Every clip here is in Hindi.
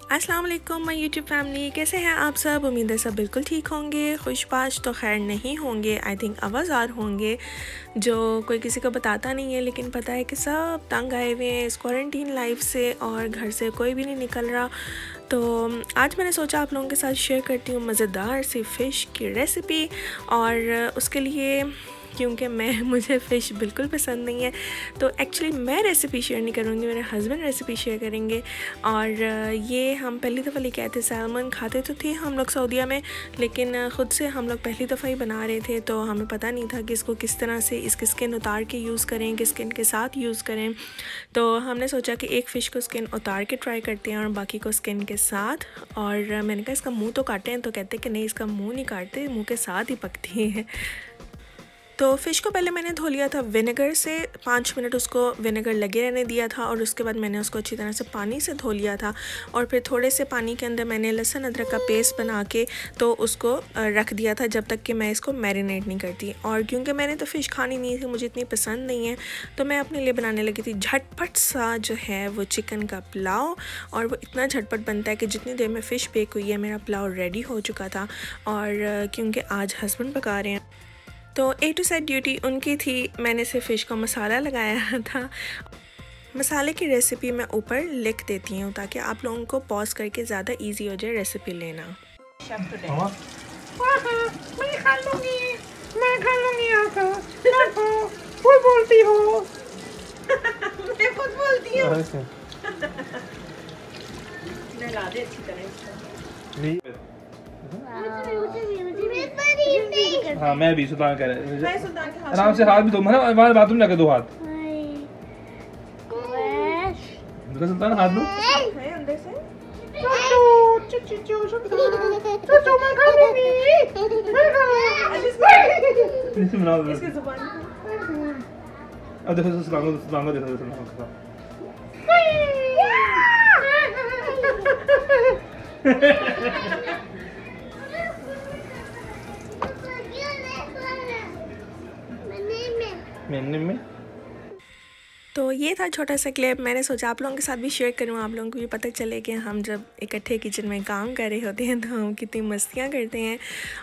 अस्सलाम वालेकुम माय यूट्यूब फैमिली, कैसे हैं आप सब। उम्मीद है सब बिल्कुल ठीक होंगे। खुशबाश तो खैर नहीं होंगे, आई थिंक आवाज़ार होंगे, जो कोई किसी को बताता नहीं है, लेकिन पता है कि सब तंग आए हुए हैं इस क्वारंटीन लाइफ से और घर से कोई भी नहीं निकल रहा। तो आज मैंने सोचा आप लोगों के साथ शेयर करती हूँ मज़ेदार सी फ़िश की रेसिपी। और उसके लिए क्योंकि मुझे फ़िश बिल्कुल पसंद नहीं है, तो एक्चुअली मैं रेसिपी शेयर नहीं करूँगी, मेरे हस्बैंड रेसिपी शेयर करेंगे। और ये हम पहली दफ़ा लेके आए थे। सैल्मन खाते तो थे हम लोग सऊदीया में, लेकिन ख़ुद से हम लोग पहली दफ़ा ही बना रहे थे, तो हमें पता नहीं था कि इसको किस तरह से इसकी स्किन उतार के यूज़ करें, किस स्किन के साथ यूज़ करें। तो हमने सोचा कि एक फ़िश को स्किन उतार के ट्राई करते हैं और बाकी को स्किन के साथ। और मैंने कहा इसका मुँह तो काटें, तो कहते कि नहीं, इसका मुँह नहीं काटते, मुँह के साथ ही पकती है। तो फ़िश को पहले मैंने धो लिया था विनेगर से, 5 मिनट उसको विनेगर लगे रहने दिया था और उसके बाद मैंने उसको अच्छी तरह से पानी से धो लिया था। और फिर थोड़े से पानी के अंदर मैंने लहसुन अदरक का पेस्ट बना के तो उसको रख दिया था जब तक कि मैं इसको मैरिनेट नहीं करती। और क्योंकि मैंने तो फ़िश खानी नहीं थी, मुझे इतनी पसंद नहीं है, तो मैं अपने लिए बनाने लगी थी झटपट सा जो है वो चिकन का पुलाव। और वो इतना झटपट बनता है कि जितनी देर में फ़िश बेक हुई है मेरा पुलाव रेडी हो चुका था। और क्योंकि आज हस्बैंड पका रहे हैं तो A to Z ड्यूटी उनकी थी। मैंने सिर्फ फ़िश को मसाला लगाया था। मसाले की रेसिपी मैं ऊपर लिख देती हूँ ताकि आप लोगों को पॉज करके ज़्यादा इजी हो जाए रेसिपी लेना। मैं खा लूँगी आका। खुद बोलती हो। मैं खुद बोलती हूँ। लगा दे अच्छी तरह इसको। हाँ मैं भी सुल्तान कह रहा है। आराम से हाथ भी दो, मतलब हमारे बाथरूम जाके दो हाथ। सुल्तान हाथ दो। अंदर से इसकी जुबान। अब देखो सुल्तान को देखो सुल्तान। मैंने में तो ये था छोटा सा क्लिप। मैंने सोचा आप लोगों के साथ भी शेयर करूँ, आप लोगों को भी पता चले कि हम जब इकट्ठे किचन में काम कर रहे होते हैं तो हम कितनी मस्तियाँ करते हैं।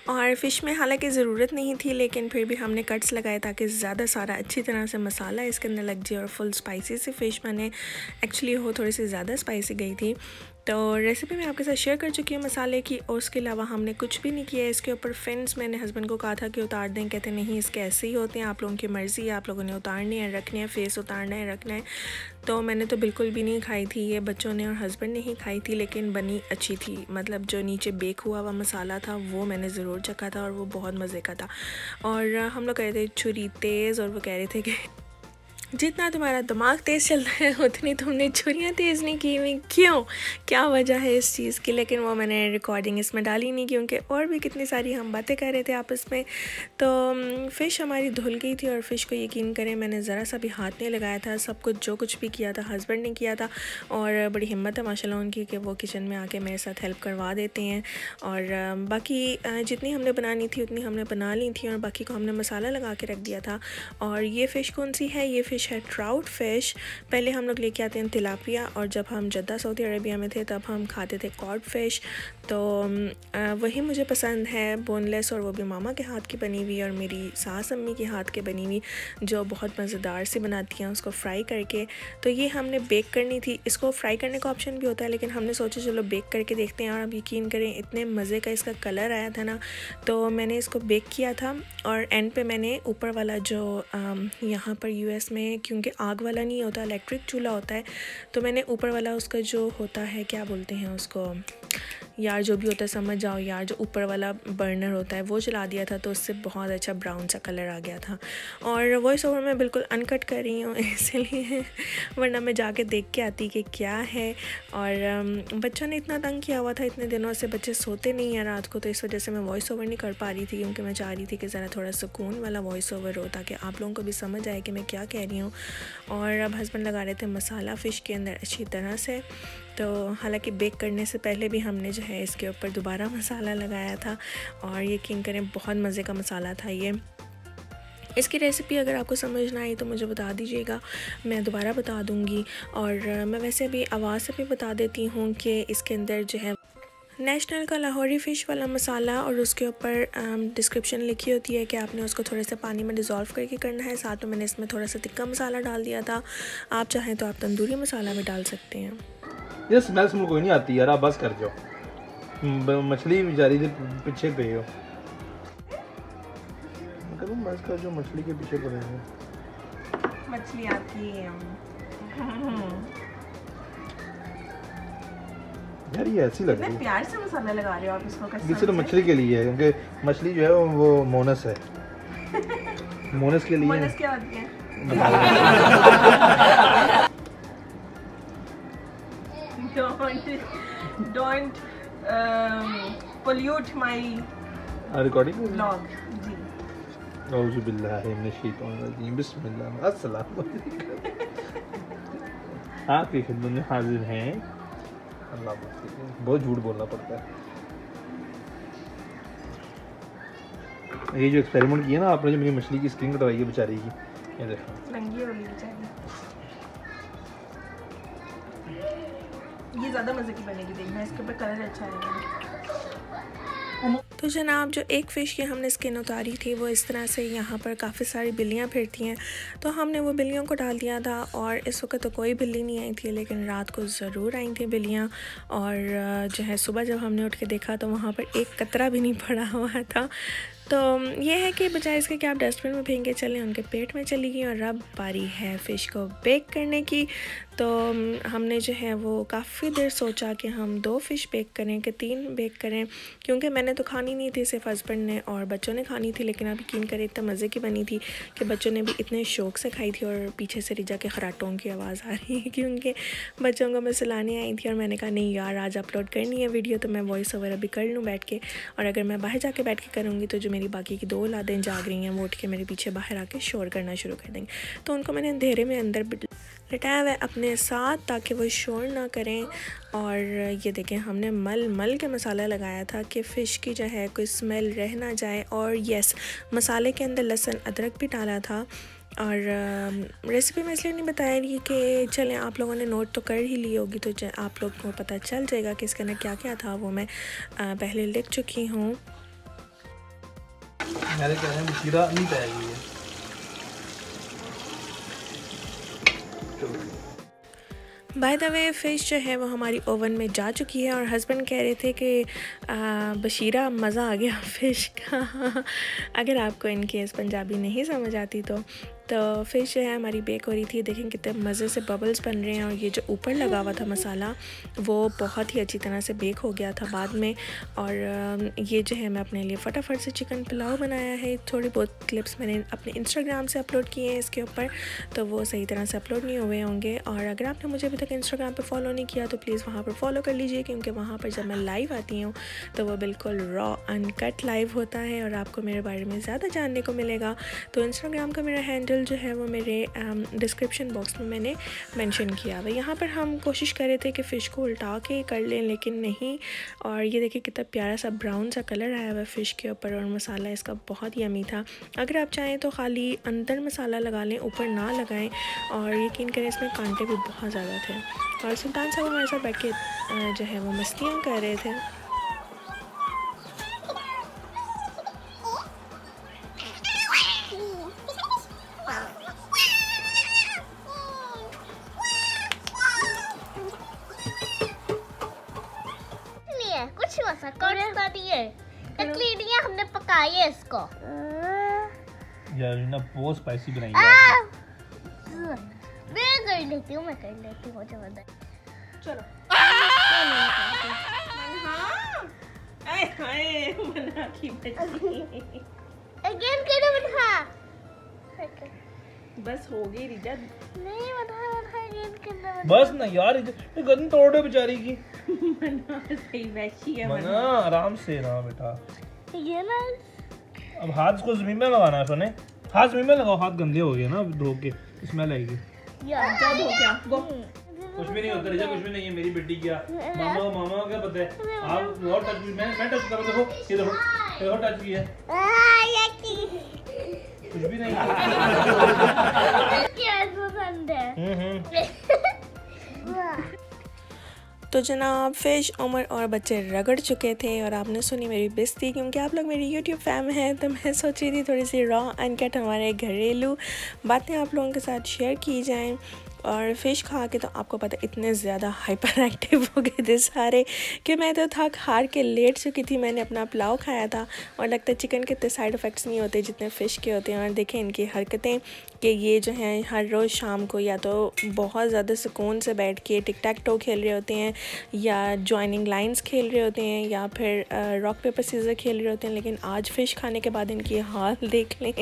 और फ़िश में हालांकि ज़रूरत नहीं थी, लेकिन फिर भी हमने कट्स लगाए ताकि ज़्यादा सारा अच्छी तरह से मसाला इसके अंदर लग जाए। और फुल स्पाइसी सी फ़िश मैंने एक्चुअली हो थोड़ी सी ज़्यादा स्पाइसी गई थी। तो रेसिपी मैं आपके साथ शेयर कर चुकी हूँ मसाले की। और उसके अलावा हमने कुछ भी नहीं किया। इसके ऊपर फिन्स मैंने हस्बैंड को कहा था कि उतार दें, कहते नहीं इसके ऐसे ही होते हैं, आप लोगों की मर्ज़ी है, आप लोगों ने उतारने हैं, रखने हैं, फेस उतारना है, रखना है। तो मैंने तो बिल्कुल भी नहीं खाई थी, ये बच्चों ने और हस्बैंड ने ही खाई थी, लेकिन बनी अच्छी थी। मतलब जो नीचे बेक हुआ हुआ मसाला था वो मैंने ज़रूर चखा था और वो बहुत मज़े का था। और हम लोग कह रहे थे छुरी तेज़, और वो कह रहे थे कि जितना तुम्हारा दिमाग तेज़ चल रहा है उतनी तुमने छुरियाँ तेज़ नहीं की हुई, क्यों, क्या वजह है इस चीज़ की। लेकिन वो मैंने रिकॉर्डिंग इसमें डाली नहीं, क्योंकि और भी कितनी सारी हम बातें कर रहे थे आपस में। तो फ़िश हमारी धुल गई थी और फ़िश को यकीन करें मैंने ज़रा सा भी हाथ नहीं लगाया था। सब कुछ जो कुछ भी किया था हस्बैंड ने किया था। और बड़ी हिम्मत है माशाल्लाह उनकी कि वो किचन में आके मेरे साथ हेल्प करवा देते हैं। और बाकी जितनी हमने बनानी थी उतनी हमने बना ली थी और बाकी को हमने मसाला लगा के रख दिया था। और ये फ़िश कौन सी है, ये फ़िश है ट्राउट फ़िश। पहले हम लोग लेके आते हैं तिलापिया, और जब हम जद्दा सऊदी अरबिया में थे तब हम खाते थे कॉड फ़िश। तो वही मुझे पसंद है, बोनलेस, और वो भी मामा के हाथ की बनी हुई और मेरी सास अम्मी के हाथ के बनी हुई, जो बहुत मज़ेदार सी बनाती हैं उसको फ्राई करके। तो ये हमने बेक करनी थी। इसको फ्राई करने का ऑप्शन भी होता है, लेकिन हमने सोचा चलो बेक करके देखते हैं। और अब यकीन करें इतने मज़े का इसका कलर आया था ना, तो मैंने इसको बेक किया था। और एंड पे मैंने ऊपर वाला जो यहाँ पर US में क्योंकि आग वाला नहीं होता, इलेक्ट्रिक चूल्हा होता है, तो मैंने ऊपर वाला उसका जो होता है, क्या बोलते हैं उसको यार, जो भी होता है समझ जाओ यार, जो ऊपर वाला बर्नर होता है वो जला दिया था, तो उससे बहुत अच्छा ब्राउन सा कलर आ गया था। और वॉइस ओवर मैं बिल्कुल अनकट कर रही हूँ इसलिए, वरना मैं जाके देख के आती कि क्या है। और बच्चों ने इतना तंग किया हुआ था इतने दिनों से, बच्चे सोते नहीं हैं रात को, तो इस वजह से मैं वॉइस ओवर नहीं कर पा रही थी, क्योंकि मैं चाह रही थी कि ज़रा थोड़ा सुकून वाला वॉइस ओवर हो ताकि आप लोगों को भी समझ आए कि मैं क्या कह रही हूँ। और अब हस्बैंड लगा रहे थे मसाला फ़िश के अंदर अच्छी तरह से। तो हालांकि बेक करने से पहले भी हमने जो है इसके ऊपर दोबारा मसाला लगाया था, और यकीन करें बहुत मज़े का मसाला था ये। इसकी रेसिपी अगर आपको समझ ना आई तो मुझे बता दीजिएगा, मैं दोबारा बता दूँगी। और मैं वैसे भी आवाज़ से भी बता देती हूँ कि इसके अंदर जो है नेशनल का लाहौरी फ़िश वाला मसाला, और उसके ऊपर डिस्क्रिप्शन लिखी होती है कि आपने उसको थोड़े से पानी में डिज़ोल्व करके करना है। साथ में मैंने इसमें थोड़ा सा तिक्का मसाला डाल दिया था, आप चाहें तो आप तंदूरी मसाला भी डाल सकते हैं। ये स्मेल से कोई नहीं आती यार, आप बस कर जाओ, मछली बेचारी के पीछे पे हो, करूँ बस कर जो मछली के पीछे पड़े हैं। मछली आती है यार, ये ऐसी लग रही है। प्यार से मसाला लगा रहे हो आप इसको कैसे? ये सिर्फ मछली के लिए है, क्योंकि मछली जो है वो मोनस है। मोनस के लिए। मोनस क्या होती है? Don't pollute my recording vlog. जी। औज़ु बिल्लाहि मिनश शैतानिर रजीम, बिस्मिल्लाह, अस्सलाम वालेकुम। आपकी खिदमत में हाजिर हैं। अल्लाह बहुत झूठ बोलना पड़ता है। ये जो एक्सपेरिमेंट किया ना आपने, जो मेरी मछली की स्किन कटवाई है बेचारी की, ये देखो नंगी वाली बेचारी, ये ज़्यादा मज़े की बनेगी, देखना इसके ऊपर कलर अच्छा आएगा। तो जनाब, जो एक फ़िश की हमने स्किन उतारी थी वो इस तरह से यहाँ पर काफ़ी सारी बिल्लियाँ फिरती हैं, तो हमने वो बिल्लियों को डाल दिया था। और इस वक्त तो कोई बिल्ली नहीं आई थी, लेकिन रात को ज़रूर आई थी बिल्लियाँ। और जो है सुबह जब हमने उठ के देखा तो वहाँ पर एक कतरा भी नहीं पड़ा हुआ था। तो ये है कि बजाय इसके कि आप डस्टबिन में फेंक के चलें, उनके पेट में चली गई। और अब बारी है फ़िश को बेक करने की। तो हमने जो है वो काफ़ी देर सोचा कि हम 2 फ़िश बेक करें कि 3 बेक करें, क्योंकि मैंने तो खानी नहीं थी, सिर्फ हस्बैंड ने और बच्चों ने खानी थी। लेकिन आप यकीन करें इतना मज़े की बनी थी कि बच्चों ने भी इतने शौक़ से खाई थी। और पीछे से रिजा के खराटों की आवाज़ आ रही है, क्योंकि बच्चों को मैं सुलाने आई थी। और मैंने कहा नहीं यार, आज अपलोड करनी है वीडियो, तो मैं वॉइस ओवर अभी कर लूँ बैठ के। और अगर मैं बाहर जाके बैठ के करूँगी तो जो मेरी बाकी की 2 औलादें जाग रही हैं वो उठ के मेरे पीछे बाहर आके शोर करना शुरू कर देंगे। तो उनको मैंने अंधेरे में अंदर लिटाया हुआ है अपने साथ, ताकि वो शोर ना करें। और ये देखें, हमने मल के मसाला लगाया था कि फ़िश की जो है कोई स्मेल रह ना जाए। और यस, मसाले के अंदर लहसुन अदरक भी डाला था। और रेसिपी में इसलिए नहीं बताया रही कि चलें आप लोगों ने नोट तो कर ही ली होगी, तो आप लोग को पता चल जाएगा कि इसके अंदर क्या क्या था, वो मैं पहले लिख चुकी हूँ। मेरे कह रहे हैं बशीरा नहीं पाएगी है। बाय द वे फ़िश जो है वो हमारी ओवन में जा चुकी है। और हस्बैंड कह रहे थे कि बशीरा मज़ा आ गया फ़िश का। अगर आपको इनकेस पंजाबी नहीं समझ आती तो फ़िश जो है हमारी बेक हो रही थी। देखें कितने मज़े से बबल्स बन रहे हैं। और ये जो ऊपर लगा हुआ था मसाला वो बहुत ही अच्छी तरह से बेक हो गया था बाद में। और ये जो है मैं अपने लिए फटाफट से चिकन पुलाव बनाया है। थोड़ी बहुत क्लिप्स मैंने अपने इंस्टाग्राम से अपलोड किए हैं इसके ऊपर, तो वो सही तरह से अपलोड नहीं हुए होंगे। और अगर आपने मुझे अभी तक इंस्टाग्राम पर फॉलो नहीं किया तो प्लीज़ वहाँ पर फॉलो कर लीजिए, क्योंकि वहाँ पर जब मैं लाइव आती हूँ तो वो बिल्कुल रॉ अनकट लाइव होता है और आपको मेरे बारे में ज़्यादा जानने को मिलेगा। तो इंस्टाग्राम का मेरा हैंडल जो है वो मेरे डिस्क्रिप्शन बॉक्स में मैंने मेंशन किया हुआ। यहाँ पर हम कोशिश कर रहे थे कि फ़िश को उल्टा के कर लें, लेकिन नहीं। और ये देखिए कितना प्यारा सा ब्राउन सा कलर आया हुआ है फ़िश के ऊपर। और मसाला इसका बहुत यमी था। अगर आप चाहें तो खाली अंदर मसाला लगा लें, ऊपर ना लगाएं। और यकीन करें इसमें कांटे भी बहुत ज़्यादा थे। और सुल्तान साहब हमारे साथ बैठ के जो है वो मस्तियाँ कर रहे थे। हमने पकाई है इसको यार, ना बहुत स्पाइसी बनाई है। मैं कर लेती हूँ मुझे पता है। चलो मना की बच्ची अगेन करो मना। बस हो गई रिजा। नहीं मना अगेन करना बस ना यार, गर्दन तोड़ दो बेचारी की। मना सही वैसी है मना, आराम से ना बेटा। ये ना अब हाथ को जमीन में लगाना है। सोने हाथ जमीन में लगाओ, हाथ गंदे हो गए ना, धो के स्मेल आएगी। यार क्या हो गया? कुछ भी नहीं होता रिजा, कुछ भी नहीं है। मेरी बेटी क्या मामा को क्या पता है। आप वो टच, मैं टच करो, देखो ये देखो टच की है। कुछ भी नहीं। क्या पसंद है? तो जनाब फ़िश उमर और बच्चे रगड़ चुके थे और आपने सुनी मेरी बेइज्जती, क्योंकि आप लोग मेरी यूट्यूब फैम हैं। तो मैं सोच रही थी थोड़ी सी रॉ अनकट हमारे घरेलू बातें आप लोगों के साथ शेयर की जाएं। और फ़िश खा के तो आपको पता इतने ज़्यादा हाइपर एक्टिव हो गए थे सारे कि मैं तो थक हार के लेट चुकी थी। मैंने अपना पुलाव खाया था और लगता है चिकन के इतने साइड इफ़ेक्ट्स नहीं होते जितने फ़िश के होते हैं। और देखें इनकी हरकतें कि ये जो हैं हर रोज़ शाम को या तो बहुत ज़्यादा सुकून से बैठ के टिक टैक टो खेल रहे होते हैं, या जॉइनिंग लाइंस खेल रहे होते हैं, या फिर रॉक पेपर सीज़र खेल रहे होते हैं। लेकिन आज फ़िश खाने के बाद इनकी हाल देख लें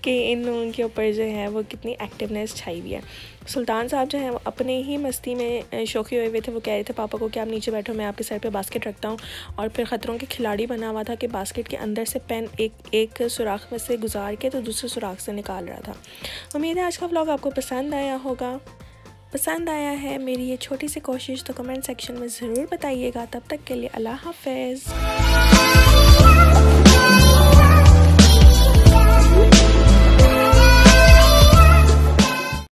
कि इन लोगों के ऊपर जो है वो कितनी एक्टिवनेस छाई हुई है। सुल्तान साहब जो हैं वो अपने ही मस्ती में शौकी हुए हुए थे। वो कह रहे थे पापा को कि आप नीचे बैठो, मैं आपके सर पे बास्केट रखता हूँ। और फिर ख़तरों के खिलाड़ी बना हुआ था कि बास्केट के अंदर से पेन एक सुराख में से गुजार के तो दूसरे सुराख से निकाल रहा था। उम्मीद है आज का व्लॉग आपको पसंद आया होगा। पसंद आया है मेरी ये छोटी सी कोशिश तो कमेंट सेक्शन में ज़रूर बताइएगा। तब तक के लिए अल्लाह हाफ़िज़।